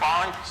5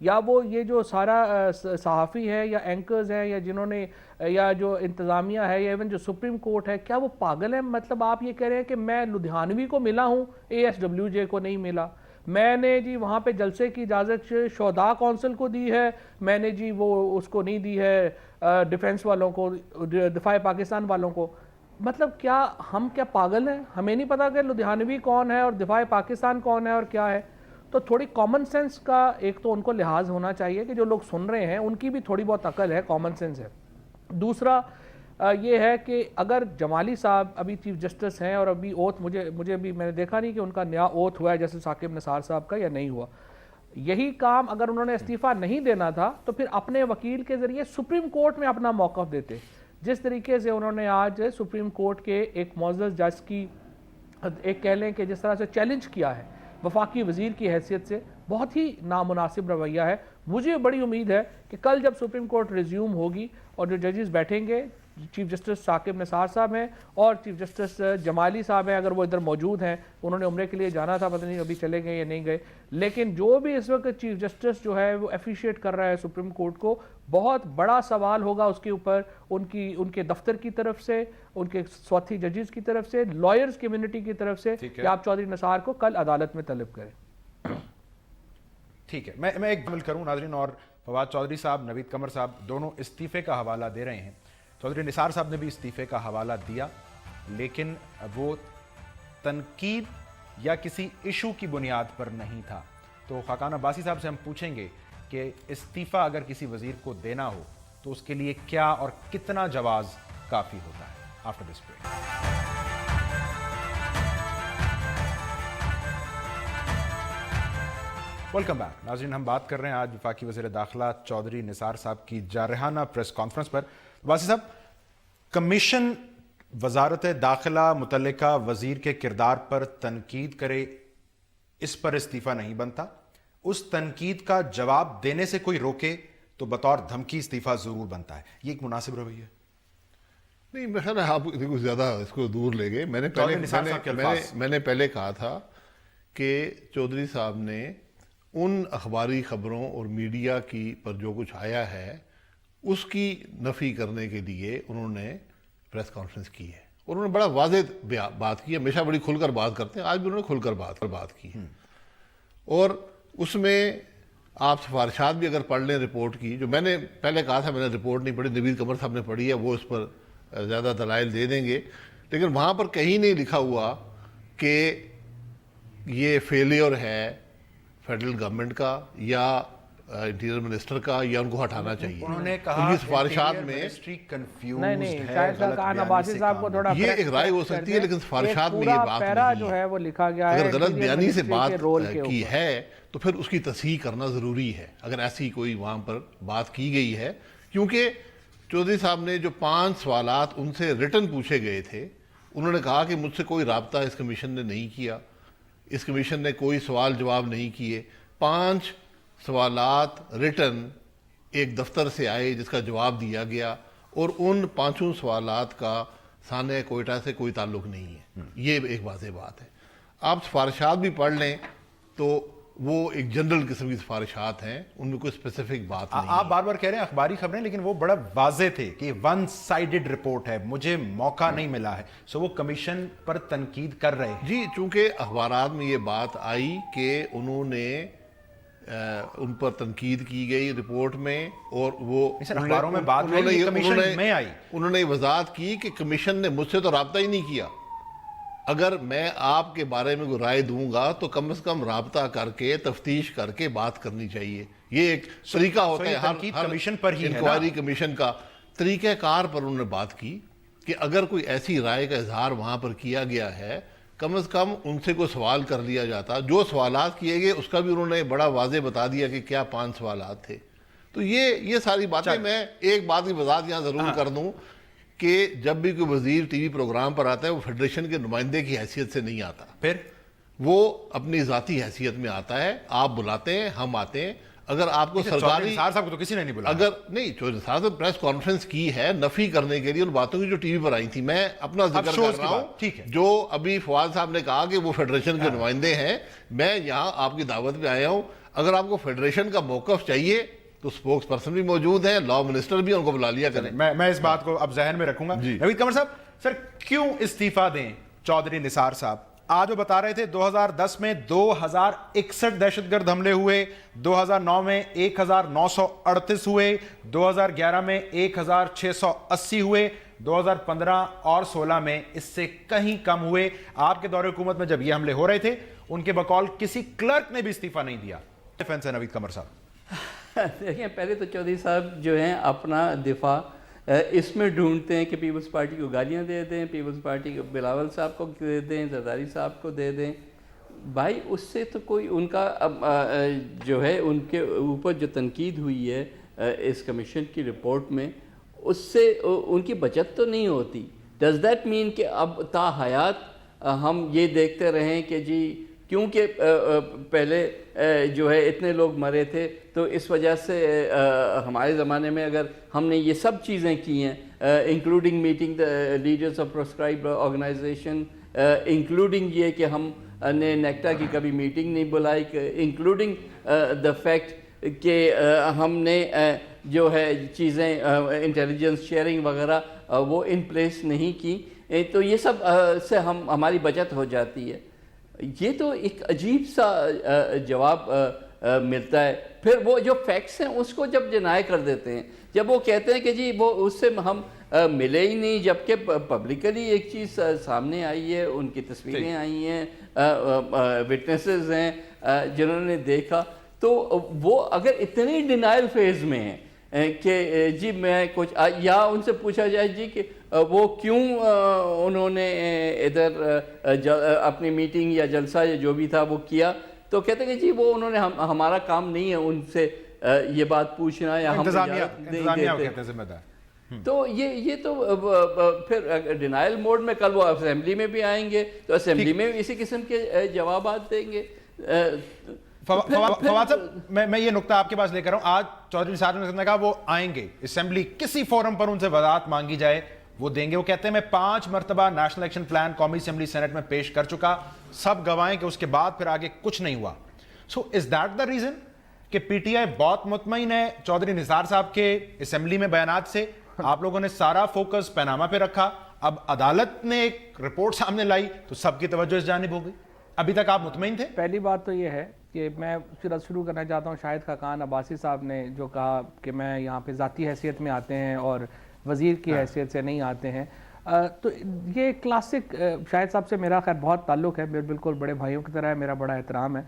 یا وہ یہ جو سارا صحافی ہے یا اینکرز ہیں یا جنہوں نے یا جو انتظامیہ ہے یا ایون جو سپریم کورٹ ہے، کیا وہ پاگل ہیں؟ مطلب آپ یہ کہہ رہے ہیں کہ میں لدھیانوی کو ملا ہوں، ASWJ کو نہیں ملا، میں نے جی وہاں پہ جلسے کی اجازت شہداء کونسل کو دی ہے، میں نے جی وہ اس کو نہیں دی ہے ڈیفنس والوں کو، دفاع پاکستان والوں کو. مطلب کیا ہم کیا پاگل ہیں؟ ہمیں نہیں پتا کہ لدھیانوی کون ہے اور دفاع پاکستان کون ہے اور کیا ہے؟ تو تھوڑی کامن سینس کا ایک تو ان کو لحاظ ہونا چاہیے کہ جو لوگ سن رہے ہیں ان کی بھی تھوڑی بہت عقل ہے، کامن سینس ہے. دوسرا یہ ہے کہ اگر جمالی صاحب ابھی چیف جسٹس ہیں اور ابھی اوتھ مجھے بھی میں نے دیکھا نہیں کہ ان کا نیا اوتھ ہوا ہے جیسے ثاقب نثار صاحب کا یا نہیں ہوا. یہی کام اگر انہوں نے استعفیٰ نہیں دینا تھا تو پھر اپنے وکیل کے ذریعے سپریم کورٹ میں اپنا موقف دیتے. جس طریقے سے انہوں نے آج سپریم کورٹ کے ایک معزز جج کی ایک کہہ لیں کہ جس طرح سے چیلنج کیا ہے وفاقی وزیر کی حیثیت سے، بہت ہی نامناسب رویہ ہے. مجھے بڑی امید ہے کہ کل جب سپریم کورٹ ریزیوم ہوگی اور جو ججز بیٹھیں گے، چیف جسٹس ثاقب نثار صاحب ہیں اور چیف جسٹس جمالی صاحب ہیں، اگر وہ ادھر موجود ہیں، انہوں نے عمرے کے لیے جانا تھا، پتہ نہیں ابھی چلے گئے یا نہیں گئے، لیکن جو بھی اس وقت چیف جسٹس جو ہے وہ اپریشیٹ کر رہا ہے سپریم کورٹ کو، بہت بڑا سوال ہوگا اس کے اوپر ان کے دفتر کی طرف سے، ان کے ساتھی ججز کی طرف سے، لائرز کمیونٹی کی طرف سے کہ آپ چودھری نثار کو کل عدالت میں طلب کریں. ٹھیک ہے، میں ایک عمل کروں ناظرین، اور فواد چودھری صاحب، نوید قمر صاحب دونوں استعفے کا حوالہ دے رہے ہیں. چودھری نثار صاحب نے بھی استعفے کا حوالہ دیا، لیکن وہ تنقید یا کسی ایشو کی بنیاد پر نہیں تھا. تو خاقان عباسی صاحب سے ہم پوچھیں گے کہ استعفیٰ اگر کسی وزیر کو دینا ہو تو اس کے لیے کیا اور کتنا جواز کافی ہوتا ہے. After this break. Welcome back ناظرین، ہم بات کر رہے ہیں آج وفاقی وزیر داخلہ چودھری نثار صاحب کی جارحانہ پریس کانفرنس پر. عباسی صاحب، کمیشن وزارت داخلہ متعلقہ وزیر کے کردار پر تنقید کرے، اس پر استعفیٰ نہیں بنتا. اس تنقید کا جواب دینے سے کوئی روکے تو بطور دھمکی استعفیٰ ضرور بنتا ہے. یہ ایک مناسب رویہ ہے؟ نہیں، میں خیال ہے آپ کچھ زیادہ اس کو دور لے گئے. میں نے پہلے کہا تھا کہ چودھری صاحب نے ان اخباری خبروں اور میڈیا کی پر جو کچھ آیا ہے اس کی نفی کرنے کے لیے انہوں نے پریس کانفرنس کی ہے، اور انہوں نے بڑا واضح بات کی ہے. ہمیشہ بڑی کھل کر بات کرتے ہیں، آج بھی انہوں نے کھل کر بات کی ہے. اور اس میں آپ سفارشات بھی اگر پڑھ لیں رپورٹ کی، جو میں نے پہلے کہا تھا، میں نے رپورٹ نہیں پڑھی، نوید قمر صاحب نے پڑھی ہے، وہ اس پر زیادہ دلائل دے دیں گے. لیکن وہاں پر کہیں نہیں لکھا ہوا کہ یہ فیلیئر ہے فیڈرل گورنمنٹ کا یا انٹیریئر منسٹر کا یا ان کو ہٹانا چاہیے. انہوں نے کہا ان کی سفارشات میں نہیں شاید خاقان عباسی صاحب کو تھوڑا یہ ایک رائے ہو سکتی ہے، لیکن سفارشات میں یہ بات نہیں ہے. وہ لکھا گیا ہے اگر غلط بیانی سے بات کی ہے تو پھر اس کی تصحیح کرنا ضروری ہے اگر ایسی کوئی وہاں پر بات کی گئی ہے. کیونکہ چودھری صاحب نے جو 5 سوالات ان سے ریٹن پوچھے گئے تھے، انہوں نے کہا کہ مجھ سے کوئی رابطہ اس کمیشن نے نہیں کیا، اس کمیشن نے کوئی سوال جواب نہیں کیے. 5 سوالات ریٹن ایک دفتر سے آئے جس کا جواب دیا گیا، اور ان 5 سوالات کا سانحہ کوئٹہ سے کوئی تعلق نہیں ہے. یہ ایک واضح بات ہے. آپ سفارشات بھی پڑھ لیں تو وہ ایک جنرل قسم کی سفارشات ہیں، ان میں کوئی اسپیسیفک بات نہیں. آپ بار بار کہہ رہے ہیں اخباری خبریں، لیکن وہ بڑا واضح تھے کہ ون سائیڈڈ رپورٹ ہے، مجھے موقع نہیں ملا ہے، سو وہ کمیشن پر تنقید کر رہے ہیں. جی، چونکہ اخبارات میں یہ بات آئی کہ انہوں نے ان پر تنقید کی گئی رپورٹ میں، اور وہ اخباروں میں بات کمیشن میں آئی، انہوں نے وضاحت کی کہ کمیشن نے مجھ سے تو رابطہ ہی نہیں کیا. اگر میں آپ کے بارے میں کوئی رائے دوں گا تو کم از کم رابطہ کر کے تفتیش کر کے بات کرنی چاہیے. یہ ایک طریقہ ہوتا ہے ہر کمیشن پر ہی انکوائری کمیشن کا طریقہ کار پر انہوں نے بات کی کہ اگر کوئی ایسی رائے کا اظہار وہاں پر کیا گیا ہے، کم از کم ان سے کوئی سوال کر لیا جاتا. جو سوالات کیے گئے اس کا بھی انہوں نے بڑا واضح بتا دیا کہ کیا 5 سوالات تھے. تو یہ ساری باتیں. میں ایک بات کی وضاحت یہاں ضرور کر دوں کہ جب بھی کوئی وزیر ٹی وی پروگرام پر آتا ہے وہ فیڈریشن کے نمائندے کی حیثیت سے نہیں آتا، پھر وہ اپنی ذاتی حیثیت میں آتا ہے. آپ بلاتے ہیں، ہم آتے ہیں. اگر آپ کو سرکاری صاحب کو تو کسی نے نہیں بلایا، اگر نہیں چودھری صاحب نے پریس کانفرنس کی ہے نفی کرنے کے لیے ان باتوں کی جو ٹی وی پر آئی تھی. میں اپنا ذکر کر رہا ہوں. ٹھیک ہے، جو ابھی فواد صاحب نے کہا کہ وہ فیڈریشن کے نمائندے ہیں، میں یہاں آپ کی دعوت پہ آیا ہوں. اگر آپ کو فیڈریشن کا موقف چاہیے تو سپوکس پرسن بھی موجود ہیں, لا منسٹر بھی, ان کو بلا لیا کریں. میں اس بات کو اب ذہن میں رکھوں گا. نوید قمر صاحب, سر کیوں استعفیٰ دیں چودھری نثار صاحب؟ آج وہ بتا رہے تھے 2010 میں 2061 دہشت گرد حملے ہوئے, 2009 میں 1938 ہوئے, 2011 میں 1680 ہوئے, 2015 اور 16 میں اس سے کہیں کم ہوئے. آپ کے دور حکومت میں جب یہ حملے ہو رہے تھے ان کے بقول کسی کلرک نے بھی استعفیٰ نہیں دیا. ڈیفنس ہے نوید قمر صاحب. دیکھیں, پہلے تو چودھری صاحب جو ہیں اپنا دفاع اس میں ڈھونڈتے ہیں کہ پیپلز پارٹی کو گالیاں دے دیں, پیپلز پارٹی کو بلاول صاحب کو دے دیں, زرداری صاحب کو دے دیں. بھائی اس سے تو کوئی ان کا جو ہے ان کے اوپر جو تنقید ہوئی ہے اس کمیشن کی رپورٹ میں, اس سے ان کی بچت تو نہیں ہوتی. ڈز دیٹ مین کہ اب تا حیات ہم یہ دیکھتے رہیں کہ جی کیونکہ پہلے جو ہے اتنے لوگ مرے تھے تو اس وجہ سے ہمارے زمانے میں اگر ہم نے یہ سب چیزیں کی ہیں, including meeting the leaders of proscribed organization, including یہ کہ ہم نے نیکٹا کی کبھی میٹنگ نہیں بلائی, انکلوڈنگ دا فیکٹ کہ ہم نے جو ہے چیزیں انٹیلیجنس شیئرنگ وغیرہ وہ ان پلیس نہیں کی, تو یہ سب سے ہماری بچت ہو جاتی ہے. یہ تو ایک عجیب سا جواب ملتا ہے. پھر وہ جو فیکٹس ہیں اس کو جب ڈینائی کر دیتے ہیں, جب وہ کہتے ہیں کہ جی وہ اس سے ہم ملے ہی نہیں, جبکہ پبلکلی ایک چیز سامنے آئی ہے, ان کی تصویریں آئی ہیں, وٹنسز ہیں جنہوں نے دیکھا, تو وہ اگر اتنی ڈینائل فیز میں ہیں کہ جی میں کچھ, یا ان سے پوچھا جائے جی کہ وہ کیوں انہوں نے ادھر اپنی میٹنگ یا جلسہ یا جو بھی تھا وہ کیا, تو کہتے ہیں کہ جی وہ انہوں نے ہمارا کام نہیں ہے ان سے یہ بات پوچھنا یا ہم ذمہ دار. تو یہ تو پھر ڈینائل موڈ میں کل وہ اسمبلی میں بھی آئیں گے تو اسمبلی میں بھی اسی قسم کے جوابات دیں گے. فواد صاحب, میں یہ نقطہ آپ کے پاس لے کر ہوں. آج چودھری نثار نے کہا وہ آئیں گے اسمبلی, کسی فورم پر ان سے وضاحت مانگی جائے وہ دیں گے. وہ کہتے ہیں میں 5 مرتبہ نیشنل ایکشن پلان قومی اسمبلی سینٹ میں پیش کر چکا, سب گواہیں کہ اس کے بعد پھر آگے کچھ نہیں ہوا. سو از دیٹ دا ریزن کہ پی ٹی آئی بہت مطمئن ہے چودھری نثار صاحب کے اسمبلی میں بیانات سے؟ آپ لوگوں نے سارا فوکس پیناما پہ رکھا, اب عدالت نے ایک رپورٹ سامنے لائی تو سب کی توجہ اس جانب ہو گئی. ابھی تک آپ مطمئن تھے؟ پہلی بات تو یہ ہے کہ میں شروع کرنا چاہتا ہوں شاہد خاقان عباسی صاحب نے جو کہا کہ میں یہاں پہ ذاتی حیثیت میں آتے ہیں اور وزیر کی حیثیت سے نہیں آتے ہیں, تو یہ کلاسک, شاہد صاحب سے میرا خیر بہت تعلق ہے, بالکل بڑے بھائیوں کی طرح ہے, میرا بڑا احترام ہے,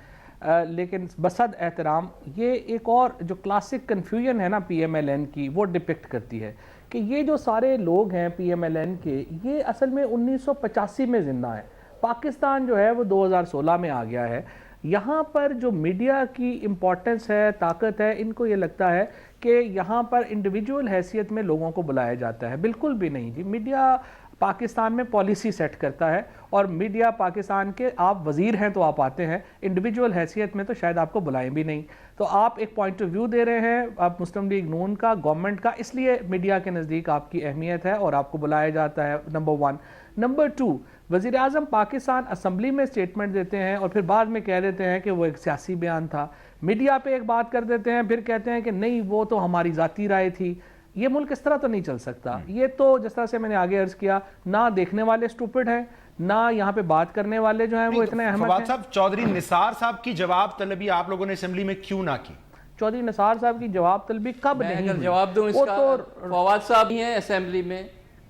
لیکن بصد احترام یہ ایک اور جو کلاسک کنفیوژن ہے نا پی ایم ایل این کی, وہ ڈپکٹ کرتی ہے کہ یہ جو سارے لوگ ہیں پی ایم ایل این کے, یہ اصل میں 1985 میں زندہ ہیں. پاکستان جو ہے وہ 2016 میں آ گیا ہے. یہاں پر جو میڈیا کی امپورٹنس ہے, طاقت ہے, ان کو یہ لگتا ہے کہ یہاں پر انڈیویجول حیثیت میں لوگوں کو بلایا جاتا ہے. بالکل بھی نہیں جی. میڈیا پاکستان میں پالیسی سیٹ کرتا ہے اور میڈیا پاکستان کے, آپ وزیر ہیں تو آپ آتے ہیں, انڈیویجول حیثیت میں تو شاید آپ کو بلائیں بھی نہیں. تو آپ ایک پوائنٹ آف ویو دے رہے ہیں آپ مسلم لیگ نون کا, گورنمنٹ کا, اس لیے میڈیا کے نزدیک آپ کی اہمیت ہے اور آپ کو بلایا جاتا ہے, نمبر 1. نمبر 2, وزیر اعظم پاکستان اسمبلی میں سٹیٹمنٹ دیتے ہیں اور پھر بعد میں کہہ دیتے ہیں کہ وہ ایک سیاسی بیان تھا. میڈیا پہ ایک بات کر دیتے ہیں, پھر کہتے ہیں کہ نہیں وہ تو ہماری ذاتی رائے تھی. یہ ملک اس طرح تو نہیں چل سکتا. یہ تو جس طرح سے میں نے آگے عرض کیا, نہ دیکھنے والے سٹوپڈ ہیں, نہ یہاں پہ بات کرنے والے جو ہیں وہ اتنے احمد ہیں. فواد صاحب, چودھری نثار صاحب کی جواب طلبی آپ لوگوں نے اسمبلی میں کیوں نہ کی؟ چودھری نثار صاحب کی جواب طلبی کب نہیں اگر جواب دوں اس کا, فواد صاحب ہی ہیں اسمبلی میں,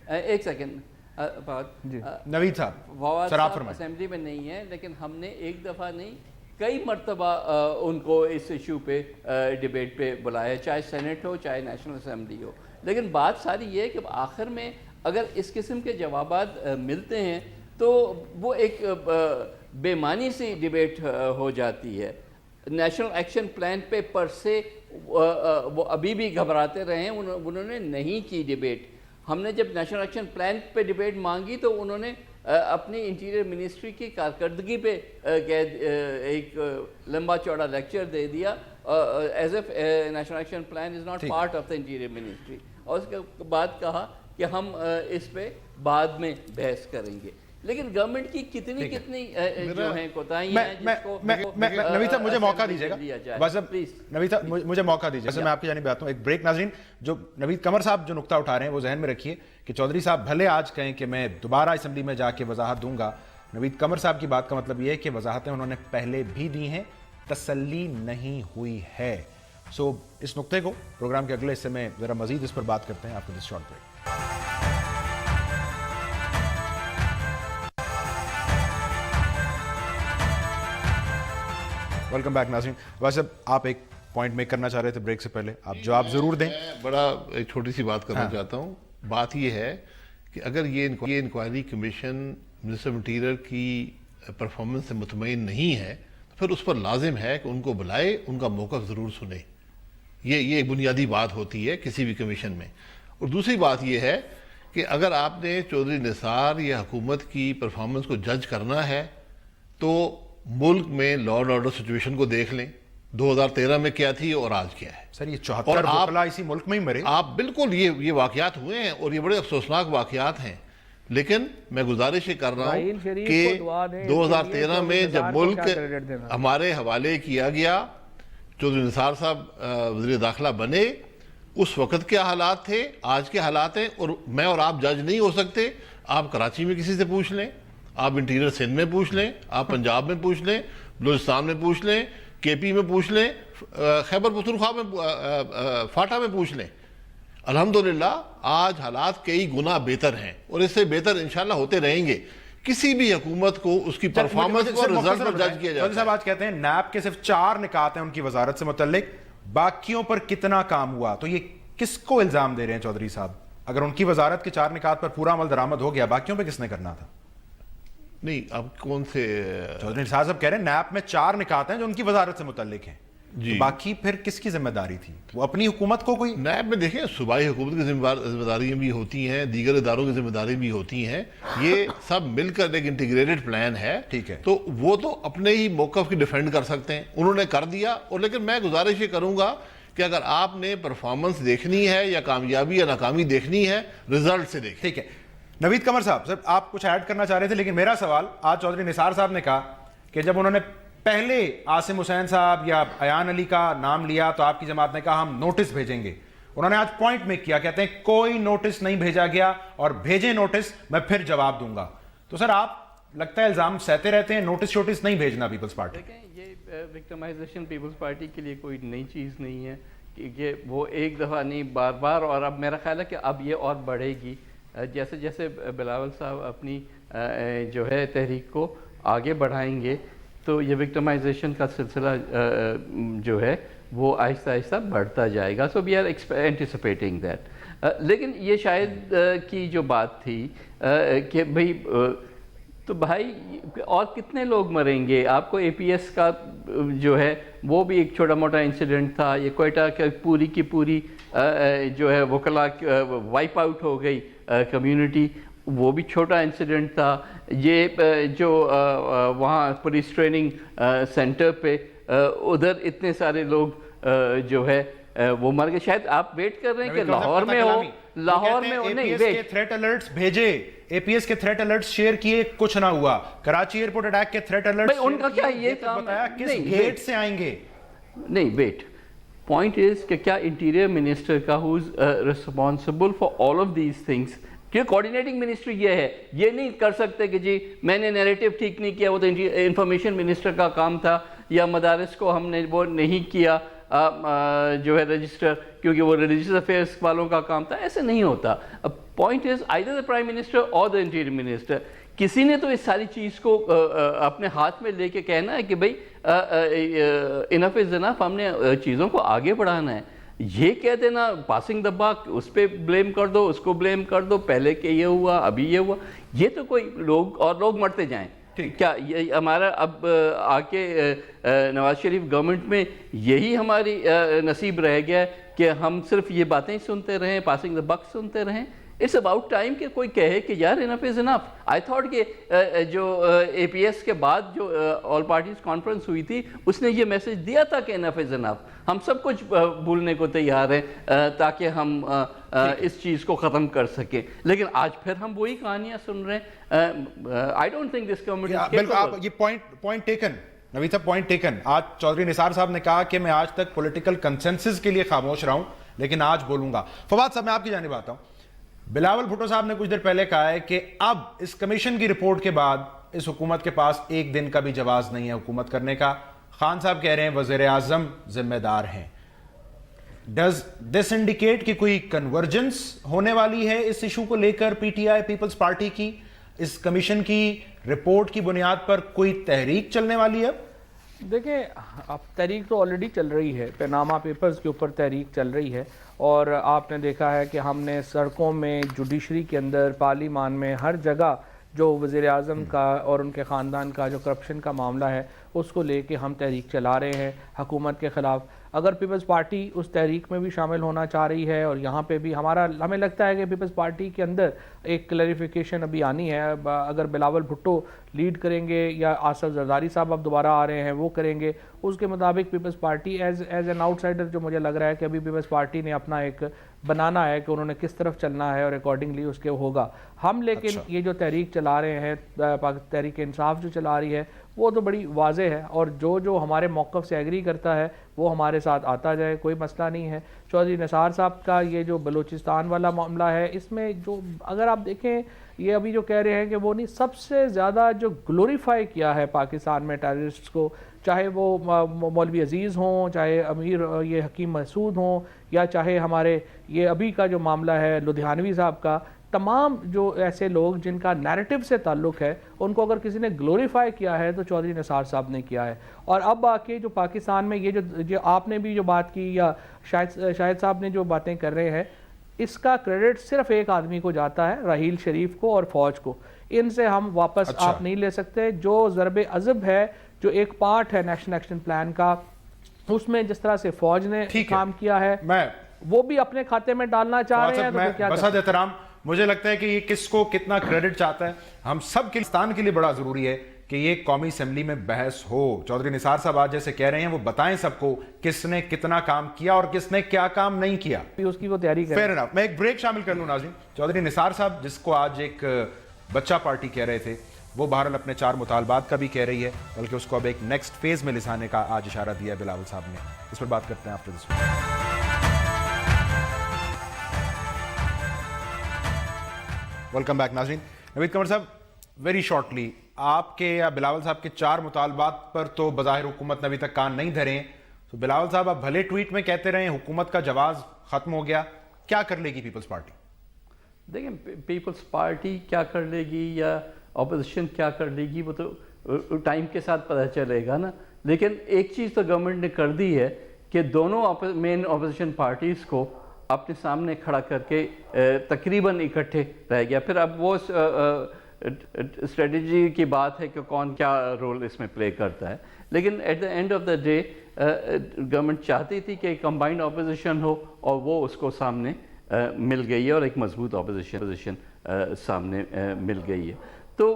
ایک سیکنڈ نوید صاحب, فواد صاحب اسمبلی میں نہیں ہے, لیکن ہم نے ایک دفعہ نہیں کئی مرتبہ ان کو اس ایشو پہ ڈیبیٹ پہ بلایا, چاہے سینٹ ہو چاہے نیشنل اسمبلی ہو. لیکن بات ساری یہ ہے کہ آخر میں اگر اس قسم کے جوابات ملتے ہیں تو وہ ایک بے معنی سی ڈیبیٹ ہو جاتی ہے. نیشنل ایکشن پلان پہ پر سے وہ ابھی بھی گھبراتے رہے ہیں, انہوں نے نہیں کی ڈیبیٹ. ہم نے جب نیشنل ایکشن پلان پہ ڈیبیٹ مانگی تو انہوں نے اپنی انٹیریئر منسٹری کی کارکردگی پہ ایک لمبا چوڑا لیکچر دے دیا, as if national action plan is not part of the interior ministry, اور اس کے بعد کہا کہ ہم اس پہ بعد میں بحث کریں گے. لیکن گورنمنٹ کی کتنی جو ہیں کوتاہیاں ہیں جس کو نوید صاحب مجھے موقع دیجیے گا بس پلیز نوید صاحب مجھے موقع دیجیے گا. میں آپ کی جانب آتا ہوں ایک بریک. ناظرین جو نوید قمر صاحب جو نقطہ اٹھا رہے ہیں وہ ذہن میں رکھیے کہ چودھری صاحب بھلے آج کہیں کہ میں دوبارہ اسمبلی میں جا کے وضاحت دوں گا, نوید قمر صاحب کی بات کا مطلب یہ ہے کہ وضاحتیں انہوں نے پہلے بھی دی ہیں, تسلی نہیں ہوئی ہے. سو اس نقطے کو پروگرام کے اگلے حصے میں ذرا مزید اس پر بات کرتے ہیں آپ کو دس شارٹ بریک. ویلکم بیک ناظرین. ویسے آپ ایک پوائنٹ میک کرنا چاہ رہے تھے بریک سے پہلے, آپ جواب ضرور دیں. بڑا ایک چھوٹی سی بات کرنا چاہتا ہوں. بات یہ ہے کہ اگر یہ انکوائری کمیشن منسٹر انٹیریئر کی پرفارمنس سے مطمئن نہیں ہے تو پھر اس پر لازم ہے کہ ان کو بلائے, ان کا موقف ضرور سنے. یہ ایک بنیادی بات ہوتی ہے کسی بھی کمیشن میں. اور دوسری بات یہ ہے کہ اگر آپ نے چودھری نثار یا حکومت کی پرفارمنس کو جج کرنا ہے تو ملک میں لا اینڈ آرڈر سچویشن کو دیکھ لیں, 2013 میں کیا تھی اور آج کیا ہے. سر یہ 74 وکلا اسی ملک میں ہی مرے. آپ بالکل یہ واقعات ہوئے ہیں اور یہ بڑے افسوسناک واقعات ہیں, لیکن میں گزارش یہ کر رہا ہوں کہ 2013 میں جب ملک ہمارے حوالے کیا گیا, چودھری نثار صاحب وزیر داخلہ بنے, اس وقت کیا حالات تھے, آج کے حالات ہیں. اور میں اور آپ جج نہیں ہو سکتے. آپ کراچی میں کسی سے پوچھ لیں, آپ انٹیریئر سندھ میں پوچھ لیں, آپ پنجاب میں پوچھ لیں, بلوچستان میں پوچھ لیں, کے پی میں پوچھ لیں, خیبر پختونخوا میں فاٹا میں پوچھ لیں. الحمدللہ آج حالات کئی گنا بہتر ہیں اور اس سے بہتر انشاءاللہ ہوتے رہیں گے. کسی بھی حکومت کو اس کی پرفارمنس کو رزلٹ پر جج کیا جاتا ہے. صاحب آج کہتے ہیں نیب کے صرف 4 نکات ہیں ان کی وزارت سے متعلق, باقیوں پر کتنا کام ہوا. تو یہ کس کو الزام دے رہے ہیں چودھری صاحب؟ اگر ان کی وزارت کے 4 نکات پر پورا عمل درآمد ہو گیا, باقیوں پہ کس نے کرنا تھا؟ نہیں, اب کون سے چودھری نثار صاحب کہہ رہے ہیں نیب میں 4 نکات ہیں جو ان کی وزارت سے متعلق ہیں, جی, باقی پھر کس کی ذمہ داری تھی؟ وہ اپنی حکومت کو کوئی نیب میں دیکھیں صوبائی حکومت کی ذمہ داریاں بھی ہوتی ہیں, دیگر اداروں کی ذمہ داری بھی ہوتی ہیں. یہ سب مل کر ایک انٹیگریٹڈ پلان ہے. ٹھیک ہے, تو وہ تو اپنے ہی موقف کی ڈیفینڈ کر سکتے ہیں, انہوں نے کر دیا. اور لیکن میں گزارش یہ کروں گا کہ اگر آپ نے پرفارمنس دیکھنی ہے یا کامیابی یا ناکامی دیکھنی ہے, ریزلٹ سے دیکھیں. ٹھیک ہے. نوید قمر صاحب, سر آپ کچھ ایڈ کرنا چاہ رہے تھے, لیکن میرا سوال, آج چودھری نثار صاحب نے کہا کہ جب انہوں نے پہلے عاصم حسین صاحب یا ایان علی کا نام لیا تو آپ کی جماعت نے کہا ہم نوٹس بھیجیں گے. انہوں نے آج پوائنٹ میک کیا, کہتے ہیں کوئی نوٹس نہیں بھیجا گیا اور بھیجے نوٹس میں پھر جواب دوں گا. تو سر آپ لگتا ہے الزام سہتے رہتے ہیں, نوٹس شوٹس نہیں بھیجنا پیپلز پارٹی. دیکھیں یہ وکٹمائزیشن پیپلز پارٹی کے لیے کوئی نئی چیز نہیں ہے کہ وہ ایک دفعہ نہیں بار بار, اور اب میرا خیال ہے کہ اب یہ اور بڑھے گی. جیسے جیسے بلاول صاحب اپنی جو ہے تحریک کو آگے بڑھائیں گے تو یہ وکٹمائزیشن کا سلسلہ جو ہے وہ آہستہ آہستہ بڑھتا جائے گا. سو وی آر اینٹیسپیٹنگ دیٹ. لیکن یہ شاید کی جو بات تھی کہ بھئی تو بھائی اور کتنے لوگ مریں گے. آپ کو اے پی ایس کا جو ہے وہ بھی ایک چھوٹا موٹا انسیڈنٹ تھا. یہ کوئٹہ کی پوری جو ہے وکلا وائپ آؤٹ ہو گئی کمیونٹی, وہ بھی چھوٹا انسیڈنٹ تھا. یہ جو وہاں پولیس ٹریننگ سینٹر پہ ادھر اتنے سارے لوگ جو ہے وہ مر گئے. شاید آپ ویٹ کر رہے ہیں کہ لاہور میں ہو, لاہور میں ہو. نہیں ویٹ, تھریٹ الرٹس بھیجے, اے پی ایس کے تھریٹ الرٹس شیئر کیے, کچھ نہ ہوا. کراچی ایئرپورٹ اٹیک کے تھریٹ الرٹس ان کا کیا یہ کام بتایا کس گیٹ سے آئیں گے. نہیں ویٹ, پوائنٹ از کہ کیا انٹیریئر منسٹر کا who is responsible for all of these things, کہ کوارڈینیٹنگ منسٹری یہ ہے. یہ نہیں کر سکتے کہ جی میں نے نیریٹو ٹھیک نہیں کیا, وہ تو انفارمیشن منسٹر کا کام تھا, یا مدارس کو ہم نے وہ نہیں کیا جو ہے رجسٹر, کیونکہ وہ ریلیجیس افیئرس والوں کا کام تھا. ایسے نہیں ہوتا. Point is either the prime minister اور دا انٹیریئر منسٹر, کسی نے تو اس ساری چیز کو اپنے ہاتھ میں لے کے کہنا ہے کہ بھئی انف از انف, ہم نے چیزوں کو آگے بڑھانا ہے. یہ کہہ دینا پاسنگ دا باک, اس پہ بلیم کر دو, اس کو بلیم کر دو, پہلے کہ یہ ہوا ابھی یہ ہوا, یہ تو کوئی لوگ مرتے جائیں. کیا یہ ہمارا اب آ کے نواز شریف گورنمنٹ میں یہی ہماری نصیب رہ گیا ہے کہ ہم صرف یہ باتیں سنتے رہیں, پاسنگ دا بک سنتے رہیں. اٹس اباؤٹ ٹائم کہ کوئی کہے کہ یار انف از انف. آئی تھاٹ کہ جو اے پی ایس کے بعد جو آل پارٹیز کانفرنس ہوئی تھی اس نے یہ میسج دیا تھا کہ انف از انف. ہم سب کچھ بھولنے کو تیار ہیں تاکہ ہم اس چیز کو ختم کر سکیں. لیکن آج پھر ہم وہی کہانیاں سن رہے ہیں. I don't think this government. بالکل آپ یہ پوائنٹ ٹیکن نوید صاحب، پوائنٹ ٹیکن. آج چودھری نثار صاحب نے کہا کہ میں آج تک پولیٹیکل کنسنسس کے لیے خاموش رہا ہوں لیکن آج بولوں گا. فواد صاحب میں آپ کی جانب آتا ہوں. بلاول بھٹو صاحب نے کچھ دیر پہلے کہا ہے کہ اب اس کمیشن کی رپورٹ کے بعد اس حکومت کے پاس ایک دن کا بھی جواز نہیں ہے حکومت کرنے کا. خان صاحب کہہ رہے ہیں وزیر اعظم ذمہ دار ہیں. ڈز دس انڈیکیٹ کہ کوئی کنورجنس ہونے والی ہے اس ایشو کو لے کر P T I Peoples Party کی؟ اس کمیشن کی رپورٹ کی بنیاد پر کوئی تحریک چلنے والی ہے؟ دیکھیں اب تحریک تو آلریڈی چل رہی ہے، پیناما پیپرز کے اوپر تحریک چل رہی ہے، اور آپ نے دیکھا ہے کہ ہم نے سڑکوں میں، جوڈیشری کے اندر، پارلیمان میں، ہر جگہ جو وزیر اعظم کا اور ان کے خاندان کا جو کرپشن کا معاملہ ہے اس کو لے کے ہم تحریک چلا رہے ہیں حکومت کے خلاف. اگر پیپلز پارٹی اس تحریک میں بھی شامل ہونا چاہ رہی ہے اور یہاں پہ بھی ہمیں لگتا ہے کہ پیپلز پارٹی کے اندر ایک کلیریفیکیشن ابھی آنی ہے. اگر بلاول بھٹو لیڈ کریں گے یا آصف زرداری صاحب اب دوبارہ آ رہے ہیں وہ کریں گے، اس کے مطابق Peoples Party as an outsider جو مجھے لگ رہا ہے کہ ابھی پیپلز پارٹی نے اپنا ایک بنانا ہے کہ انہوں نے کس طرف چلنا ہے اور اکارڈنگلی اس کے ہوگا. ہم لیکن یہ جو تحریک چلا رہے ہیں، تحریک انصاف جو چلا رہی ہے وہ تو بڑی واضح ہے، اور جو ہمارے موقف سے ایگری کرتا ہے وہ ہمارے ساتھ آتا جائے، کوئی مسئلہ نہیں ہے. چودھری نثار صاحب کا یہ جو بلوچستان والا معاملہ ہے، اس میں جو اگر آپ دیکھیں یہ ابھی جو کہہ رہے ہیں کہ وہ نہیں، سب سے زیادہ جو گلوریفائی کیا ہے پاکستان میں ٹیررسٹ کو، چاہے وہ مولوی عزیز ہوں، چاہے امیر یہ حکیم مسعود ہوں، یا چاہے ہمارے یہ ابھی کا جو معاملہ ہے لدھیانوی صاحب کا، تمام جو ایسے لوگ جن کا نیریٹو سے تعلق ہے ان کو اگر کسی نے گلوریفائی کیا ہے تو چودھری نثار صاحب نے کیا ہے. اور اب آ کے جو پاکستان میں یہ جو آپ نے بھی جو بات کی یا شاہد صاحب نے جو باتیں کر رہے ہیں، اس کا کریڈٹ صرف ایک آدمی کو جاتا ہے، راحیل شریف کو اور فوج کو. ان سے ہم واپس آپ نہیں لے سکتے. جو ضرب عضب ہے، جو ایک پارٹ ہے نیشنل ایکشن پلان کا، اس میں جس طرح سے فوج نے کام کیا ہے وہ بھی اپنے کھاتے میں ڈالنا چاہ رہے ہیں. بسد احترام، مجھے لگتا ہے کہ یہ کس کو کتنا کریڈٹ چاہتا ہے. ہم سب پاکستان کے لیے بڑا ضروری ہے کہ یہ قومی اسمبلی میں بحث ہو. چودھری نثار صاحب آج جیسے کہہ رہے ہیں وہ بتائیں سب کو کس نے کتنا کام کیا اور کس نے کیا کام نہیں کیا. اس کی وہ تیاری کریں. Fair enough. میں ایک بریک شامل کر لوں ناظرین. چودھری نثار صاحب جس کو آج ایک بچہ پارٹی کہہ رہے تھے، وہ بہرحال اپنے 4 مطالبات کا بھی کہہ رہی ہے، بلکہ اس کو اب ایک نیکسٹ فیز میں لسانے کا آج اشارہ دیا ہے بلاول صاحب نے. اس پر بات کرتے ہیں آفٹر دس. ویلکم بیک ناظرین. نوید قمر صاحب، ویری شارٹلی، آپ کے یا بلاول صاحب کے 4 مطالبات پر تو بظاہر حکومت نے ابھی تک کان نہیں دھرے ہیں. تو بلاول صاحب آپ بھلے ٹویٹ میں کہتے رہے حکومت کا جواز ختم ہو گیا، کیا کر لے گی پیپلز پارٹی؟ دیکھیں پیپلز پارٹی کیا کر لے گی یا اپوزیشن کیا کر لے گی وہ تو ٹائم کے ساتھ پتہ چلے گا نا. لیکن ایک چیز تو گورنمنٹ نے کر دی ہے کہ دونوں مین اپوزیشن پارٹیز کو اپنے سامنے کھڑا کر کے تقریباً اکٹھے رہ گیا. پھر اب وہ اسٹریٹجی کی بات ہے کہ کون کیا رول اس میں پلے کرتا ہے. لیکن at the end of the day government چاہتی تھی کہ کمبائنڈ اپوزیشن ہو، اور وہ اس کو سامنے مل گئی ہے، اور ایک مضبوط اپوزیشن سامنے مل گئی ہے. تو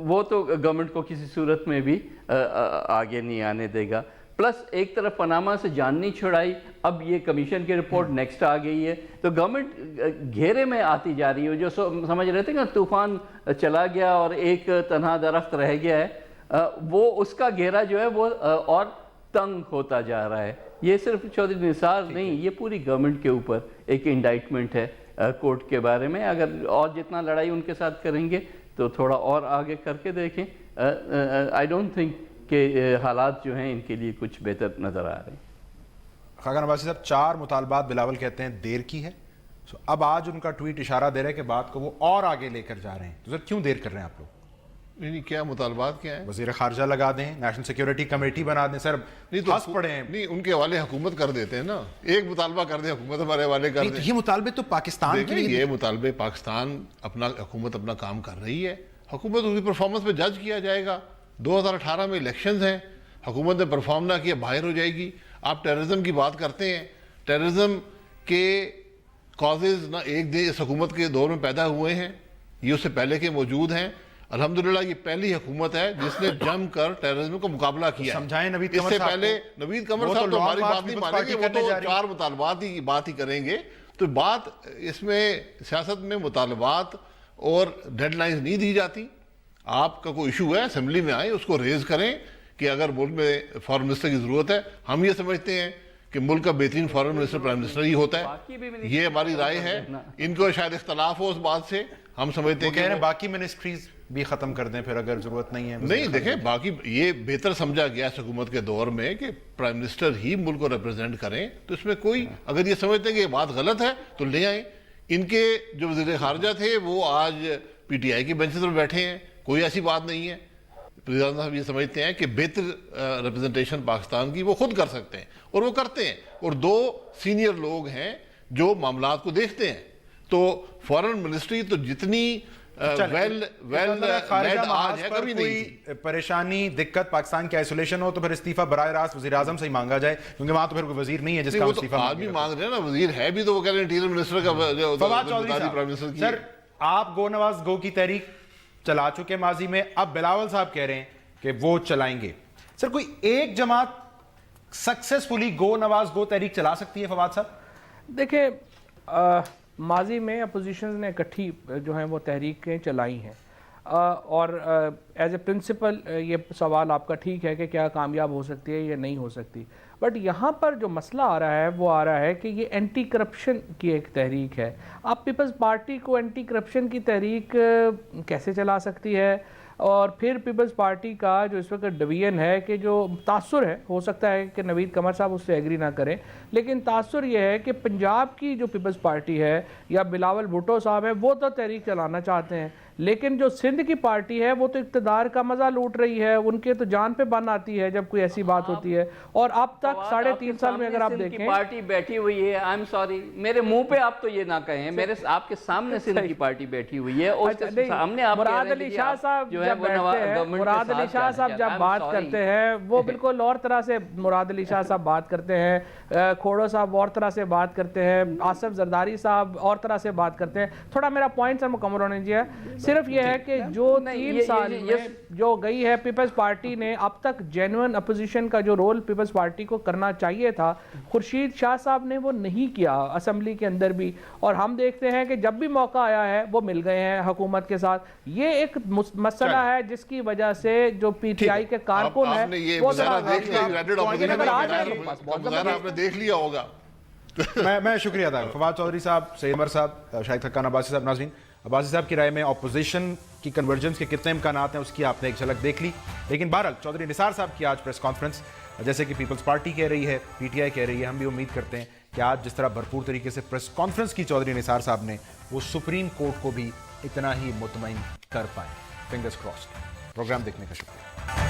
وہ تو گورنمنٹ کو کسی صورت میں بھی آگے نہیں آنے دے گا. پلس ایک طرف پاناما سے جان نہیں چھڑائی، اب یہ کمیشن کی رپورٹ نیکسٹ آ گئی ہے، تو گورنمنٹ گھیرے میں آتی جا رہی ہے. جو سمجھ رہے تھے کہ طوفان چلا گیا اور ایک تنہا درخت رہ گیا ہے، وہ اس کا گھیرا جو ہے وہ اور تنگ ہوتا جا رہا ہے. یہ صرف چودھری نثار نہیں، یہ پوری گورنمنٹ کے اوپر ایک انڈائٹمنٹ ہے کورٹ کے بارے میں. اگر اور جتنا لڑائی ان کے ساتھ کریں گے تو تھوڑا اور آگے کر کے دیکھیں. آئی ڈونٹ تھنک کہ حالات جو ہیں ان کے لیے کچھ بہتر نظر آ رہے ہیں. خاقان عباسی صاحب، 4 مطالبات بلاول کہتے ہیں دیر کی ہے. اب آج ان کا ٹویٹ اشارہ دے رہا ہے کہ بات کو وہ اور آگے لے کر جا رہے ہیں. تو سر کیوں دیر کر رہے ہیں آپ لوگ؟ نہیں کیا مطالبات کیا ہیں؟ وزیر خارجہ لگا دیں، نیشنل سیکیورٹی کمیٹی بنا دیں. سر پھنس پڑے ہیں. نہیں، ان کے حوالے حکومت کر دیتے ہیں نا. ایک مطالبہ کر دیں، حکومت ہمارے حوالے کر دیں. یہ مطالبے تو پاکستان کے لیے، یہ مطالبے پاکستان حکومت اپنا کام کر رہی ہے. حکومت اس کی پرفارمنس پہ جج کیا جائے گا. 2018 میں الیکشنز ہیں، حکومت نے پرفارم نہ کیا باہر ہو جائے گی. آپ ٹیررزم کی بات کرتے ہیں، ٹیررزم کے کازز نہ ایک دن اس حکومت کے دور میں پیدا ہوئے ہیں، یہ اس سے پہلے کے موجود ہیں. الحمدللہ یہ پہلی حکومت ہے جس نے جم کر ٹیررزم کا مقابلہ کیا. سمجھائیں نوید اس قمر سے صاحب پہلے نوید قمر صاحب تو ہماری بات نہیں مانیں گے، وہ تو 4 مطالبات ہی بات ہی کریں گے. تو بات اس میں سیاست میں مطالبات اور ڈیڈ لائنز نہیں دی جاتی. آپ کا کوئی ایشو ہے اسمبلی میں آئیں, اس کو ریز کریں کہ اگر ملک میں فارن منسٹر کی ضرورت ہے. ہم یہ سمجھتے ہیں کہ ملک کا بہترین فارن منسٹر پرائم منسٹر ہی ہوتا ہے, یہ ہماری رائے ہے. ان کو شاید اختلاف ہو اس بات سے, ہم سمجھتے ہیں کہہ رہے ہیں باقی منسٹریز بھی ختم کر دیں پھر اگر ضرورت نہیں ہے. نہیں دیکھیں, باقی یہ بہتر سمجھا گیا اس حکومت کے دور میں کہ پرائم منسٹر ہی ملک کو ریپرزینٹ کریں. تو اس میں کوئی, اگر یہ سمجھتے ہیں کہ یہ بات غلط ہے تو لے آئیں. ان کے جو وزیر خارجہ تھے وہ آج پی ٹی آئی کی بینچز پر بیٹھے ہیں, کوئی ایسی بات نہیں ہے. وزیر اعظم صاحب یہ سمجھتے ہیں کہ بہتر ریپرزنٹیشن پاکستان کی وہ خود کر سکتے ہیں, اور وہ کرتے ہیں. اور 2 سینئر لوگ ہیں جو معاملات کو دیکھتے ہیں. تو فارن منسٹری تو جتنی آج ہے کبھی نہیں تھی. پریشانی دقت پاکستان کے آئسولیشن ہو تو پھر استعفیٰ براہ راست وزیر اعظم سے ہی مانگا جائے, کیونکہ وہاں تو پھر کوئی وزیر نہیں ہے جس کا استعفیٰ آدمی مانگ رہے ہیں نا. وزیر ہے بھی تو وہ کہہ رہے ہیں انٹیریئر منسٹر کا. فواد چودھری صاحب, سر آپ گو نواز گو کی تحریک چلا چکے ماضی میں, اب بلاول صاحب کہہ رہے ہیں کہ وہ چلائیں گے. سر کوئی ایک جماعت سکسیسفلی گو نواز گو تحریک چلا سکتی ہے فواد صاحب؟ دیکھیں, ماضی میں اپوزیشنز نے اکٹھی جو ہیں وہ تحریکیں چلائی ہیں, اور ایز اے پرنسپل یہ سوال آپ کا ٹھیک ہے کہ کیا کامیاب ہو سکتی ہے یا نہیں ہو سکتی. بٹ یہاں پر جو مسئلہ آ رہا ہے وہ آ رہا ہے کہ یہ اینٹی کرپشن کی ایک تحریک ہے. آپ پیپلز پارٹی کو اینٹی کرپشن کی تحریک کیسے چلا سکتی ہے؟ اور پھر پیپلز پارٹی کا جو اس وقت ڈویژن ہے کہ جو تاثر ہے, ہو سکتا ہے کہ نوید قمر صاحب اس سے ایگری نہ کریں, لیکن تاثر یہ ہے کہ پنجاب کی جو پیپلز پارٹی ہے یا بلاول بھٹو صاحب ہے وہ تو تحریک چلانا چاہتے ہیں, لیکن جو سندھ کی پارٹی ہے وہ تو اقتدار کا مزہ لوٹ رہی ہے. ان کے تو جان پہ بن آتی ہے جب کوئی ایسی بات ہوتی ہے. اور اب تک 3.5 سال میں اگر آپ دیکھیں پارٹی بیٹھی ہوئی ہے, آئی ایم سوری میرے منہ پہ آپ تو یہ نہ کہیں, میرے آپ کے سامنے سندھ کی پارٹی بیٹھی ہوئی ہے, اور سامنے آپ مراد علی شاہ صاحب جب بیٹھتے ہیں, مراد علی شاہ صاحب جب بات کرتے ہیں وہ بالکل اور طرح سے مراد علی شاہ صاحب بات کرتے ہیں, کھوڑو صاحب اور طرح سے بات کرتے ہیں, آصف زرداری صاحب اور طرح سے بات کرتے ہیں. تھوڑا میرا پوائنٹ سر مکمل ہونے دیجیے. صرف یہ ہے کہ جو 3 سال میں جو گئی ہے پیپلز پارٹی نے, اب تک جینوئن اپوزیشن کا جو رول پیپلز پارٹی کو کرنا چاہیے تھا, خورشید شاہ صاحب نے وہ نہیں کیا اسمبلی کے اندر بھی. اور ہم دیکھتے ہیں کہ جب بھی موقع آیا ہے وہ مل گئے ہیں حکومت کے ساتھ. یہ ایک مسئلہ ہے جس کی وجہ سے جو پی ٹی آئی کے کارکن ہے وہ دیکھ لیا ہوگا. میں شکریہ ادا. فواد چودھری صاحب, سید عمر صاحب, شاہد خقان عباسی صاحب. ناظرین, عباسی صاحب کی رائے میں اپوزیشن کی کنورجنس کے کتنے امکانات ہیں اس کی آپ نے ایک جھلک دیکھ لی. لیکن بہرحال چودھری نثار صاحب کی آج پریس کانفرنس, جیسے کہ پیپلز پارٹی کہہ رہی ہے, پی ٹی آئی کہہ رہی ہے, ہم بھی امید کرتے ہیں کہ آج جس طرح بھرپور طریقے سے پریس کانفرنس کی چودھری نثار صاحب نے, وہ سپریم کورٹ کو بھی اتنا ہی مطمئن کر پائیں. Fingers crossed. پروگرام دیکھنے کا شکریہ.